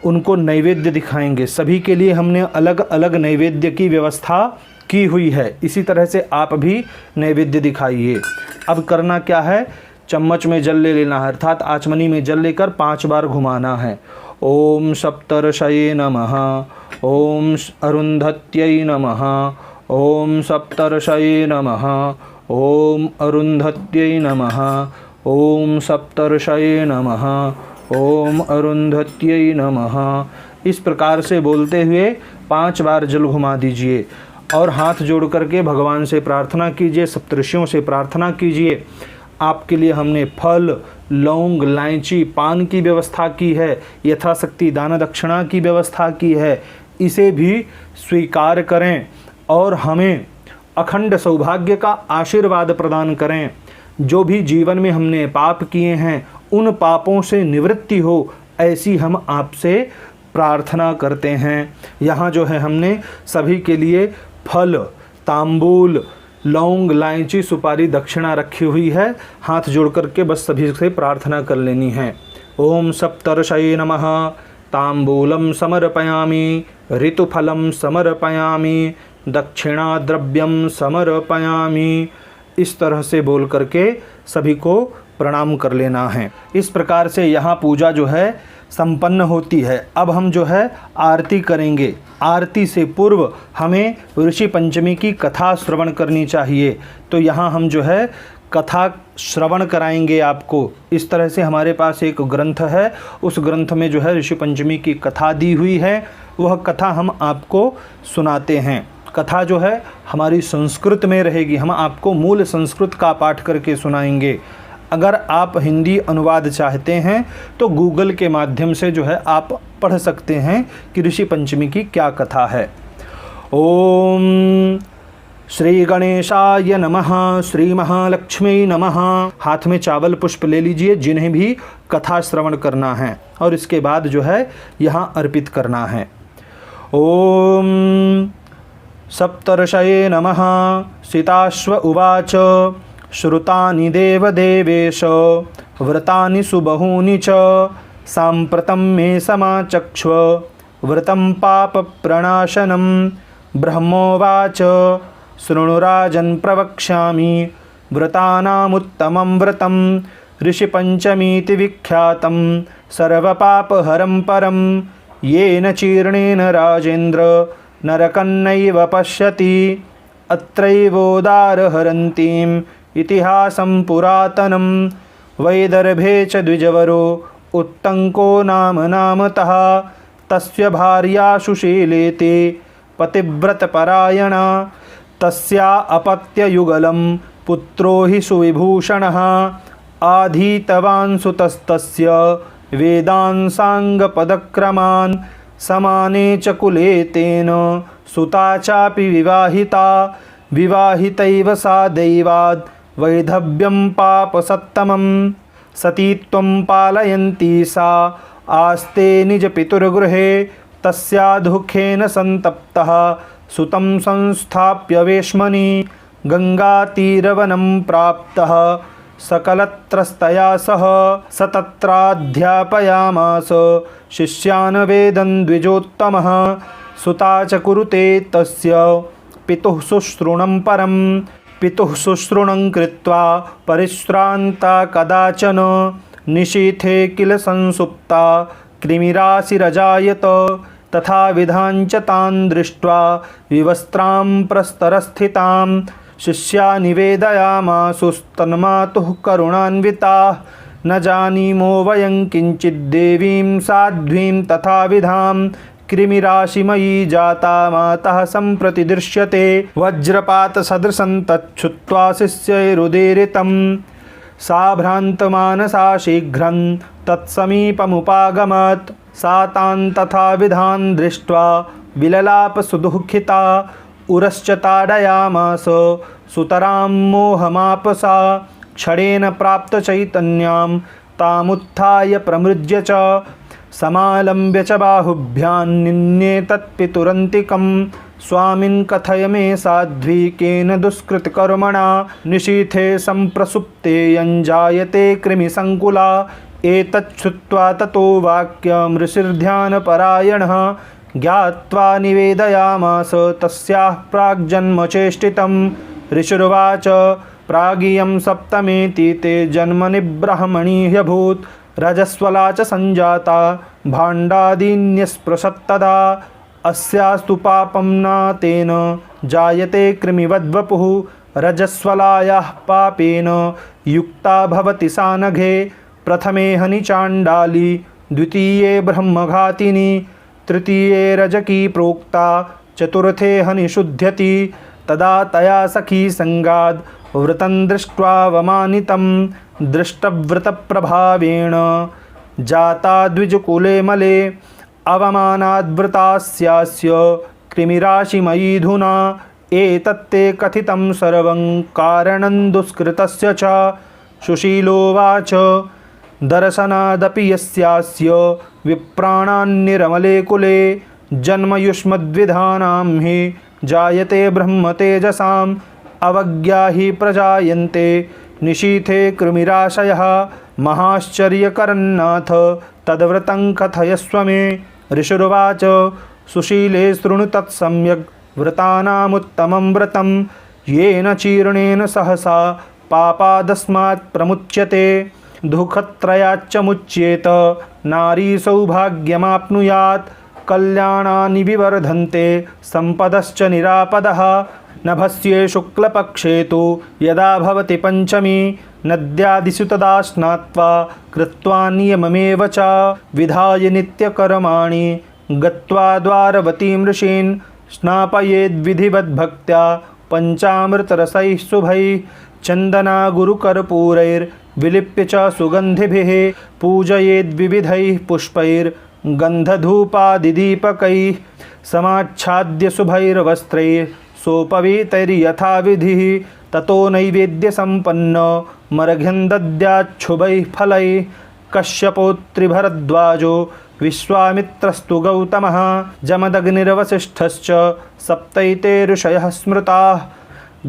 उनको नैवेद्य दिखाएंगे। सभी के लिए हमने अलग अलग नैवेद्य की व्यवस्था की हुई है। इसी तरह से आप भी नैवेद्य दिखाइए। अब करना क्या है, चम्मच में जल ले लेना है, अर्थात आचमनी में जल लेकर 5 बार घुमाना है। ओम सप्तऋषये नमः। ओम अरुंधत्यै नमः। ओम सप्तऋषये नमः। ओम अरुंधत्यै नमः। ओम सप्तऋषये नमः। ओम अरुंधत्यै नमः। इस प्रकार से बोलते हुए 5 बार जल घुमा दीजिए और हाथ जोड़ करके भगवान से प्रार्थना कीजिए, सप्तऋषियों से प्रार्थना कीजिए। आपके लिए हमने फल, लौंग, इलायची, पान की व्यवस्था की है, यथाशक्ति दान दक्षिणा की व्यवस्था की है। इसे भी स्वीकार करें और हमें अखंड सौभाग्य का आशीर्वाद प्रदान करें। जो भी जीवन में हमने पाप किए हैं उन पापों से निवृत्ति हो, ऐसी हम आपसे प्रार्थना करते हैं। यहाँ जो है हमने सभी के लिए फल, तांबूल, लौंग, इलायची, सुपारी, दक्षिणा रखी हुई है। हाथ जोड़ करके बस सभी से प्रार्थना कर लेनी है। ओम सप्तऋषये नमः। तांबूलम समर्पयामि, ऋतुफलम समर्पयामि, दक्षिणा द्रव्यम समर्पयामि। इस तरह से बोल करके सभी को प्रणाम कर लेना है। इस प्रकार से यहाँ पूजा जो है संपन्न होती है। अब हम जो है आरती करेंगे। आरती से पूर्व हमें ऋषि पंचमी की कथा श्रवण करनी चाहिए। तो यहाँ हम जो है कथा श्रवण कराएंगे आपको। इस तरह से हमारे पास एक ग्रंथ है, उस ग्रंथ में जो है ऋषि पंचमी की कथा दी हुई है। वह कथा हम आपको सुनाते हैं। कथा जो है हमारी संस्कृत में रहेगी। हम आपको मूल संस्कृत का पाठ करके सुनाएंगे। अगर आप हिंदी अनुवाद चाहते हैं तो गूगल के माध्यम से जो है आप पढ़ सकते हैं कि ऋषि पंचमी की क्या कथा है। ओम श्री गणेशाय नमः। श्री महालक्ष्मी नमः। हाथ में चावल पुष्प ले लीजिए जिन्हें भी कथा श्रवण करना है, और इसके बाद जो है यहाँ अर्पित करना है। ओम सप्तऋषये नमः। सीताश्व उवाच श्रुतानि देवदेवेश व्रतानि सुबहूनि च साम्प्रतं मे समाचक्ष्व व्रतं पापप्रणाशनं। ब्रह्मोवाच शृणुराजन् प्रवक्ष्यामि व्रतानामुत्तमं व्रतं ऋषिपञ्चमीति विख्यातं सर्वपापहरं परं येन चीर्णेन राजेन्द्र नरकन्नैव पश्यति। अत्रैवोदारहरन्तीम् इतिहासं पुरातनं वैदर्भे च द्विजवरो उत्तङ्को नाम नामतः। तस्य भार्या सुशीलेति पतिव्रतपरायणा तस्या अपत्ययुगलं पुत्रो हि सुविभूषणः। आधीतवान् सुतस्तस्य वेदान् साङ्गपदक्रमान् समाने च कुले तेन सुता चापि विवाहिता। विवाहितैव सा दैवाद् वैधव्यं पापसत्तमं। सती त्वं पालयन्ती सा आस्ते निजपितुर्गृहे। तस्या दुःखेन सन्तप्तः सुतं संस्थाप्य वेश्मनि। गङ्गातीरवनं प्राप्तः सकलत्रस्तया सह स तत्राध्यापयामास शिष्यान् वेदं द्विजोत्तमः। सुता च कुरुते तस्य पितुः शुश्रूणं परं। पितुः शुश्रूणं कृत्वा परिश्रान्ता कदाचन निशीथे किल संसुप्ता कृमिराशिरजायत। तथा विधाञ्च तान् दृष्ट्वा विवस्त्रां प्रस्तरस्थितां शिष्या निवेदयामासुस्तन्मातुः करुणान्विताः। न जानीमो वयं किञ्चिद्देवीं साध्वीं तथा विधां कृमिराशिमयी जाता मातः सम्प्रति दृश्यते। वज्रपातसदृशं तच्छुत्वा शिष्यैरुदीरितं सा भ्रान्तमानसा शीघ्रं तत्समीपमुपागमत्। सा तान् तथा विधान् दृष्ट्वा विललाप सुदुःखिता उरश्च ताडयामास सुतरां मोहमापसा क्षणेन प्राप्त चैतन्यां तामुत्थाय प्रमृज्य च समालम्ब्य च बाहुभ्यां निन्ये तत्पितुरन्तिकं स्वामिन् कथय मे साध्वी केन दुष्कृतकर्मणा निशीथे सम्प्रसुप्ते यञ्जायते कृमिसङ्कुला एतच्छ्रुत्वा ततो वाक्यं ऋषिर्ध्यानपरायणः ज्ञात्वा निवेदयामास तस्याः प्राग्जन्मचेष्टितं ऋषिरुवाच प्रागियं सप्तमेति ते जन्मनि ब्रह्मणि ह्यभूत् रजस्वला च सञ्जाता भाण्डादीन्यस्पृशत्तदा अस्यास्तु पापं न तेन जायते कृमिवद्वपुः रजस्वलायाः पापेन युक्ता भवति सा नघे प्रथमे हनि चाण्डाली द्वितीये ब्रह्मघातिनी तृतीये रजकी प्रोक्ता चतुर्थे हनि शुध्यति तदा तया सखी संगाद व्रतं दृष्ट्वा वमानितं दृष्टव्रतप्रभावेण जाता द्विजकुले मले अवमानाद्वृतास्यास्य कृमिराशिमयीधुना एतत्ते कथितं सर्वं कारणं दुष्कृतस्य च सुशीलोवाच दर्शनादपि यस्यास्य विप्राणान्निरमले कुले जन्मयुष्मद्विधानां हि जायते ब्रह्मतेजसाम् अवज्ञा हि प्रजायन्ते निशीथे कृमिराशयः महाश्चर्यकरन्नाथ तद्व्रतं कथयस्व मे ऋषिरुवाच सुशीले शृणु तत्सम्यग् व्रतानामुत्तमं व्रतं येन चीर्णेन सहसा पापादस्मात् प्रमुच्यते दुःखत्रयाच्च मुच्येत नारी सौभाग्यमाप्नुयात् कल्याणानि विवर्धन्ते सम्पदश्च निरापदः नभस्ये शुक्लपक्षे तु यदा भवति पञ्चमी नद्यादिषु तदा स्नात्वा कृत्वा नियममेव च विधाय नित्यकर्माणि गत्वा द्वारवतीं ऋषीन् स्नापयेद्विधिवद्भक्त्या पञ्चामृतरसैः शुभैः चन्दना गुरुकर्पूरैर्विलिप्य च सुगन्धिभिः पूजयेद्विविधैः पुष्पैर्गन्धधूपादिदीपकैः समाच्छाद्य शुभैर्वस्त्रैः सोपवीतैर्यथाविधिः ततो नैवेद्यसम्पन्नो मर्घ्यं दद्याच्छुभैः फलैः कश्यपोऽत्रिभरद्वाजो विश्वामित्रस्तु गौतमः जमदग्निर्वसिष्ठश्च सप्तैते ऋषयः स्मृताः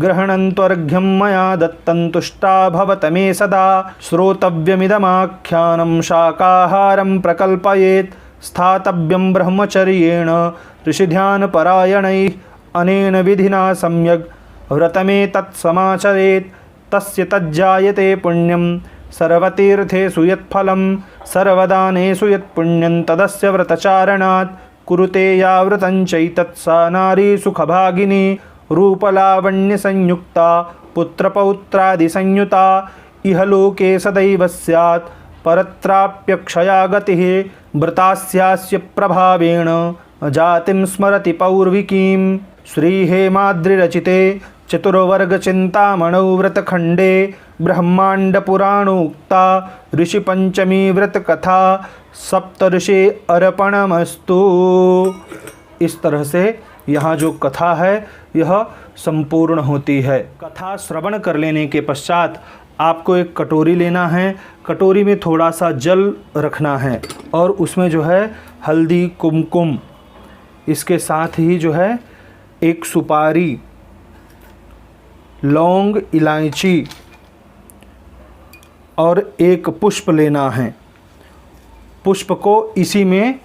गृह्णन्त्वर्घ्यं मया दत्तं तुष्टा भवत मे सदा श्रोतव्यमिदमाख्यानं शाकाहारं प्रकल्पयेत् स्थातव्यं ब्रह्मचर्येण ऋषिध्यानपरायणैः अनेन विधिना सम्यग् व्रतमेतत् समाचरेत् तस्य तज्जायते पुण्यं सर्वतीर्थेषु यत्फलं सर्वदानेषु यत्पुण्यं तदस्य व्रतचारणात् कुरुते या व्रतं चैतत् सा नारी सुखभागिनी रूपलावण्यसंयुक्ता पुत्रपौत्रादिसंयुता इह लोके सदैव स्यात् परत्राप्यक्षया गतिः व्रतास्यास्य प्रभावेण जातिं स्मरति पौर्विकीं श्रीहेमाद्रिरचिते चतुर्वर्गचिन्तामणौ व्रतखण्डे ब्रह्माण्डपुराणोक्ता ऋषिपञ्चमी व्रतकथा सप्तऋषि अर्पणमस्तु। इस तरह से यहाँ जो कथा है यह संपूर्ण होती है। कथा श्रवण कर लेने के पश्चात आपको एक कटोरी लेना है। कटोरी में थोड़ा सा जल रखना है और उसमें जो है हल्दी, कुमकुम, इसके साथ ही जो है एक सुपारी, लौंग, इलायची और एक पुष्प लेना है। पुष्प को इसी में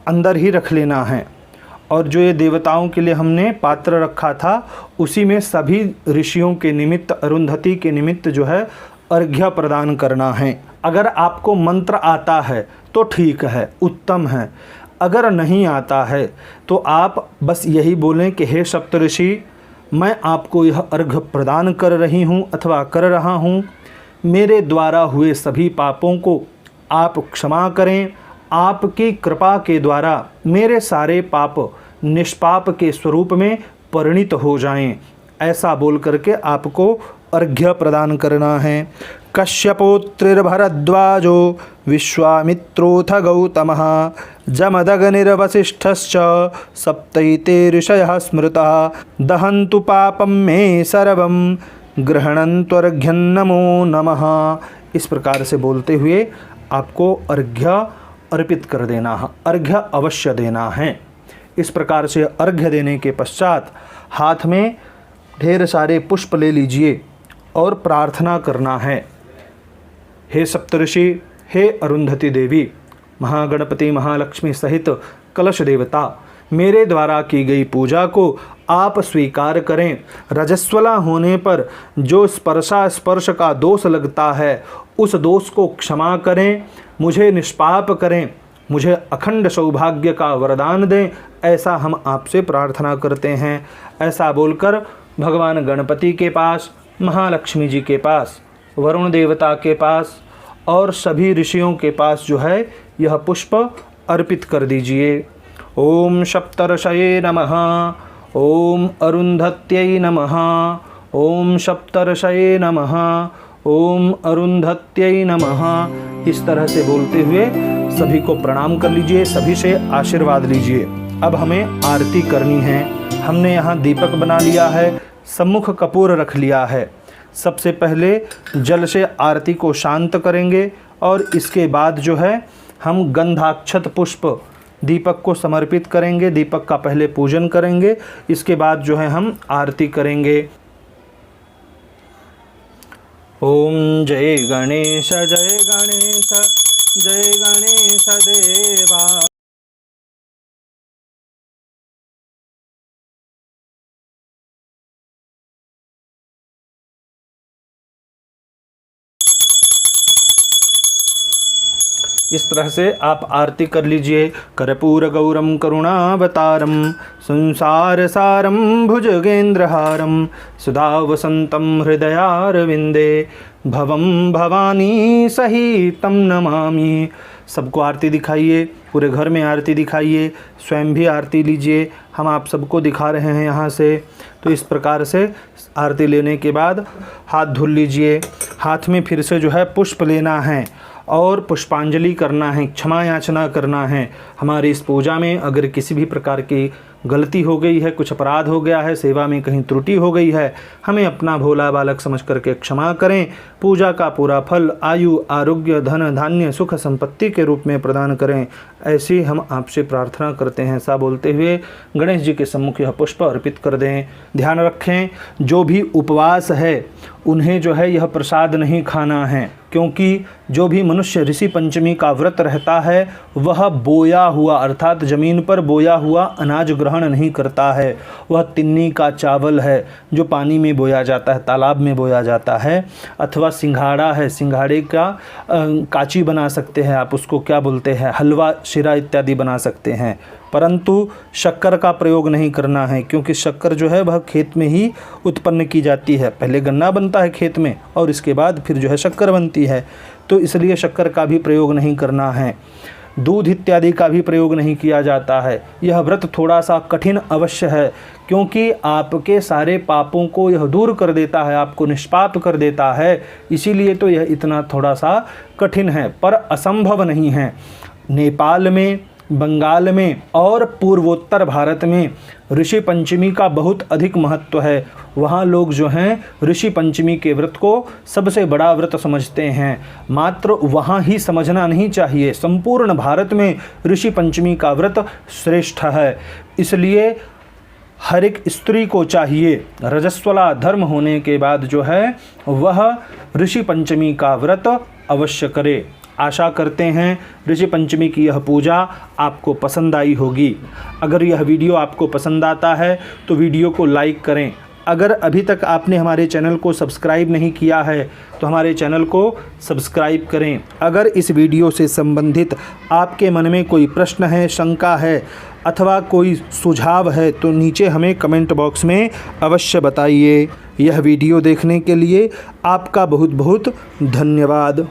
अंदर ही रख लेना है और जो ये देवताओं के लिए हमने पात्र रखा था उसी में सभी ऋषियों के निमित्त, अरुंधति के निमित्त जो है अर्घ्य प्रदान करना है। अगर आपको मंत्र आता है तो ठीक है, उत्तम है। अगर नहीं आता है तो आप बस यही बोलें कि हे सप्तऋषि, मैं आपको यह अर्घ्य प्रदान कर रही हूँ अथवा कर रहा हूँ। मेरे द्वारा हुए सभी पापों को आप क्षमा करें। आपकी कृपा के द्वारा मेरे सारे पाप निष्पाप के स्वरूप में परिणित हो जाएं। ऐसा बोल करके आपको अर्घ्य प्रदान करना है। कश्यपोत्रिर्भरद्वाजो विश्वामित्रोऽथ गौतमः जमदग्निर्वसिष्ठश्च सप्तैते ऋषयः स्मृतः दहन्तु पापं मे सर्वं गृह्णन्त्वर्घ्यं नमो नमः। इस प्रकार से बोलते हुए आपको अर्घ्य अर्पित कर देना है, अर्घ्य अवश्य देना है। इस प्रकार से अर्घ्य देने के पश्चात हाथ में ढेर सारे पुष्प ले लीजिए और प्रार्थना करना है। हे सप्तऋषि, हे अरुंधति देवी, महागणपति महालक्ष्मी सहित कलश देवता, मेरे द्वारा की गई पूजा को आप स्वीकार करें। रजस्वला होने पर जो स्पर्श का दोष लगता है उस दोष को क्षमा करें, मुझे निष्पाप करें, मुझे अखंड सौभाग्य का वरदान दें, ऐसा हम आपसे प्रार्थना करते हैं। ऐसा बोलकर भगवान गणपति के पास, महालक्ष्मी जी के पास, वरुण देवता के पास और सभी ऋषियों के पास जो है यह पुष्प अर्पित कर दीजिए। ओम सप्तर्षये नमः, ओम अरुंधत्यै नमः, ओम सप्तर्षये नमः, ओम अरुंधत्यै नमः। इस तरह से बोलते हुए सभी को प्रणाम कर लीजिए, सभी से आशीर्वाद लीजिए। अब हमें आरती करनी है। हमने यहाँ दीपक बना लिया है, सम्मुख कपूर रख लिया है। सबसे पहले जल से आरती को शांत करेंगे और इसके बाद जो है हम गंधाक्षत पुष्प दीपक को समर्पित करेंगे। दीपक का पहले पूजन करेंगे, इसके बाद जो है हम आरती करेंगे। ओम जय गणेश जय गणेश जय गणेश देवा। इस तरह से आप आरती कर लीजिए। कर्पूर गौरम करुणावतारम संसार सारम भुजगेंद्रहारम सुधा वसंतम हृदयारविंदे भवम भवानी सहितम नमामि। सबको आरती दिखाइए, पूरे घर में आरती दिखाइए, स्वयं भी आरती लीजिए। हम आप सबको दिखा रहे हैं यहाँ से। तो इस प्रकार से आरती लेने के बाद हाथ धुल लीजिए। हाथ में फिर से जो है पुष्प लेना है और पुष्पांजलि करना है, क्षमा याचना करना है। हमारी इस पूजा में अगर किसी भी प्रकार की गलती हो गई है, कुछ अपराध हो गया है, सेवा में कहीं त्रुटि हो गई है, हमें अपना भोला बालक समझ करके क्षमा करें। पूजा का पूरा फल आयु आरोग्य धन धान्य सुख संपत्ति के रूप में प्रदान करें, ऐसी हम आपसे प्रार्थना करते हैं। ऐसा बोलते हुए गणेश जी के सम्मुख यह पुष्प अर्पित कर दें। ध्यान रखें, जो भी उपवास है उन्हें जो है यह प्रसाद नहीं खाना है, क्योंकि जो भी मनुष्य ऋषि पंचमी का व्रत रहता है वह बोया हुआ अर्थात ज़मीन पर बोया हुआ अनाज ग्रहण नहीं करता है। वह तिन्नी का चावल है जो पानी में बोया जाता है, तालाब में बोया जाता है, अथवा सिंघाड़ा है, सिंघाड़े का काची बना सकते हैं आप, उसको क्या बोलते हैं, हलवा शिरा इत्यादि बना सकते हैं। परंतु शक्कर का प्रयोग नहीं करना है, क्योंकि शक्कर जो है वह खेत में ही उत्पन्न की जाती है। पहले गन्ना बनता है खेत में और इसके बाद फिर जो है शक्कर बनती है, तो इसलिए शक्कर का भी प्रयोग नहीं करना है। दूध इत्यादि का भी प्रयोग नहीं किया जाता है। यह व्रत थोड़ा सा कठिन अवश्य है, क्योंकि आपके सारे पापों को यह दूर कर देता है, आपको निष्पाप कर देता है। इसीलिए तो यह इतना थोड़ा सा कठिन है, पर असंभव नहीं है। नेपाल में, बंगाल में और पूर्वोत्तर भारत में ऋषि पंचमी का बहुत अधिक महत्व है। वहाँ लोग जो हैं ऋषि पंचमी के व्रत को सबसे बड़ा व्रत समझते हैं। मात्र वहाँ ही समझना नहीं चाहिए, संपूर्ण भारत में ऋषि पंचमी का व्रत श्रेष्ठ है। इसलिए हर एक स्त्री को चाहिए, रजस्वला धर्म होने के बाद जो है वह ऋषि पंचमी का व्रत अवश्य करे। आशा करते हैं ऋषि पंचमी की यह पूजा आपको पसंद आई होगी। अगर यह वीडियो आपको पसंद आता है तो वीडियो को लाइक करें। अगर अभी तक आपने हमारे चैनल को सब्सक्राइब नहीं किया है तो हमारे चैनल को सब्सक्राइब करें। अगर इस वीडियो से संबंधित आपके मन में कोई प्रश्न है, शंका है अथवा कोई सुझाव है तो नीचे हमें कमेंट बॉक्स में अवश्य बताइए। यह वीडियो देखने के लिए आपका बहुत बहुत धन्यवाद।